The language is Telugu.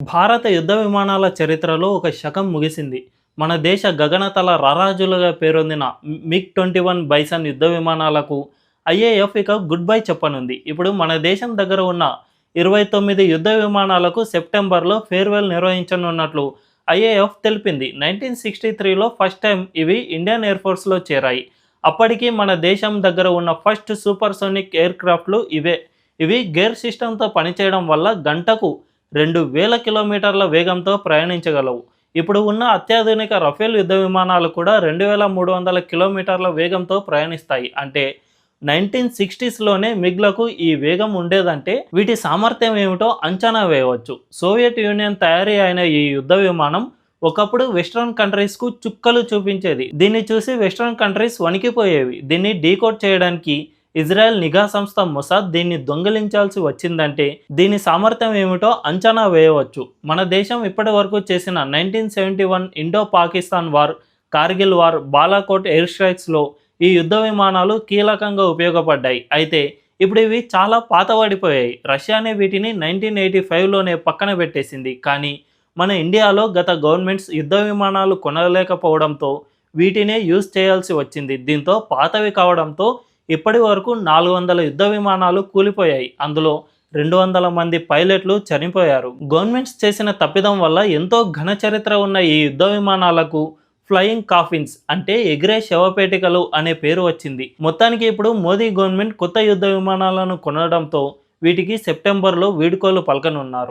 భారత యుద్ధ విమానాల చరిత్రలో ఒక శకం ముగిసింది. మన దేశ గగనతల రారాజులుగా పేరొందిన మిగ్-21 బైసన్ యుద్ధ విమానాలకు ఐఏఎఫ్ ఇక గుడ్ బై చెప్పనుంది. ఇప్పుడు మన దేశం దగ్గర ఉన్న 29 యుద్ధ విమానాలకు సెప్టెంబర్లో ఫేర్వెల్ నిర్వహించనున్నట్లు ఐఏఎఫ్ తెలిపింది. 1963లో ఫస్ట్ టైం ఇవి ఇండియన్ ఎయిర్ ఫోర్స్లో చేరాయి. అప్పటికి మన దేశం దగ్గర ఉన్న ఫస్ట్ సూపర్సోనిక్ ఎయిర్ క్రాఫ్ట్లు ఇవే. ఇవి గేర్ సిస్టంతో పనిచేయడం వల్ల గంటకు 2000 కిలోమీటర్ల వేగంతో ప్రయాణించగలవు. ఇప్పుడు ఉన్న అత్యాధునిక రఫేల్ యుద్ధ విమానాలు కూడా 2300 కిలోమీటర్ల వేగంతో ప్రయాణిస్తాయి. అంటే 1960స్లోనే మిగ్లకు ఈ వేగం ఉండేదంటే వీటి సామర్థ్యం ఏమిటో అంచనా వేయవచ్చు. సోవియట్ యూనియన్ తయారీ అయిన ఈ యుద్ధ విమానం ఒకప్పుడు వెస్ట్రన్ కంట్రీస్కు చుక్కలు చూపించేది. దీన్ని చూసి వెస్ట్రన్ కంట్రీస్ వణికిపోయేవి. దీన్ని డీకోడ్ చేయడానికి ఇజ్రాయెల్ నిఘా సంస్థ మొసాద్ దీన్ని దొంగిలించాల్సి వచ్చిందంటే దీని సామర్థ్యం ఏమిటో అంచనా వేయవచ్చు. మన దేశం ఇప్పటి వరకు చేసిన 1971 Indo Pakistan war, Kargil war, Balakot air స్ట్రైక్స్లో ఈ యుద్ధ విమానాలు కీలకంగా ఉపయోగపడ్డాయి. అయితే ఇప్పుడు ఇవి చాలా పాతబడిపోయాయి. రష్యానే వీటిని 1985లోనే పక్కన పెట్టేసింది. కానీ మన ఇండియాలో గత గవర్నమెంట్స్ యుద్ధ విమానాలు కొనలేకపోవడంతో వీటినే యూజ్ చేయాల్సి వచ్చింది. దీంతో పాతవి కావడంతో ఇప్పటి వరకు 400 యుద్ధ విమానాలు కూలిపోయాయి. అందులో 200 మంది పైలట్లు చనిపోయారు. గవర్నమెంట్స్ చేసిన తప్పిదం వల్ల ఎంతో ఘన చరిత్ర ఉన్న ఈ యుద్ధ విమానాలకు ఫ్లయింగ్ కాఫిన్స్ అంటే ఎగిరే శవపేటికలు అనే పేరు వచ్చింది. మొత్తానికి ఇప్పుడు మోదీ గవర్నమెంట్ కొత్త యుద్ధ విమానాలను కొనడంతో వీటికి సెప్టెంబర్లో వీడ్కోలు పలకనున్నారు.